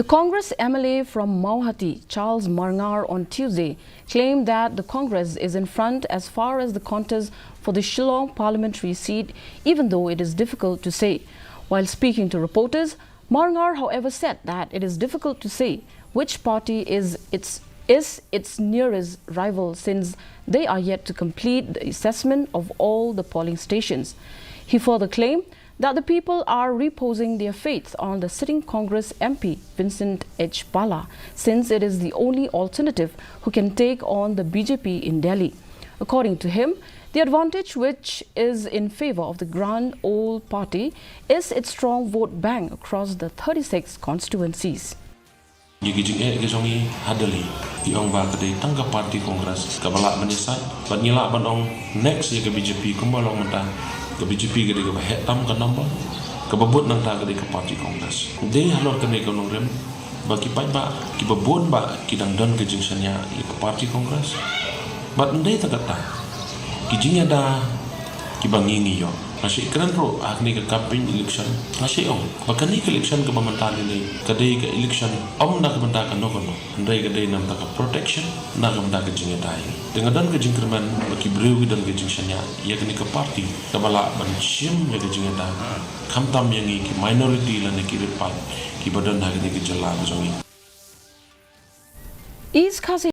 The Congress MLA from Mawhati, Charles Marngar, on Tuesday claimed that the Congress is in front as far as the contest for the Shillong parliamentary seat, even though it is difficult to say. While speaking to reporters, Marngar, however, said that it is difficult to say which party is its nearest rival, since they are yet to complete the assessment of all the polling stations. He further claimed that the people are reposing their faith on the sitting Congress MP, Vincent H. Bala, since it is the only alternative who can take on the BJP in Delhi. According to him, the advantage which is in favour of the Grand Old Party is its strong vote bank across the 36 constituencies. Hadali iong ba kadai tangga parti kongres kabala menyesat banyela banong next ya ke BJP kumbalong menta ke BJP kadai ke hetam ke number ke babut nang ta kadai ke parti kongres dei halor kene ke nongrem bagi pai ba ki babut ba ki dang don ke jingsanya ke parti kongres bat ndai ta kata ki jingnya da ki bangingi yo nasi keren pro agni ke campaign election nasi bakani ke election ke pemerintahan ini kadai ke election nak kementak no andai kadai nam tak protection nak kementak ke jingnya dai dengan dan ke jingkerman bagi breu dan ke jingsanya ia kini ke parti kabala ban sim ya ke jingnya da kamtam yang ki minority lan ki repat ki badan hagni ke jela ke jongi East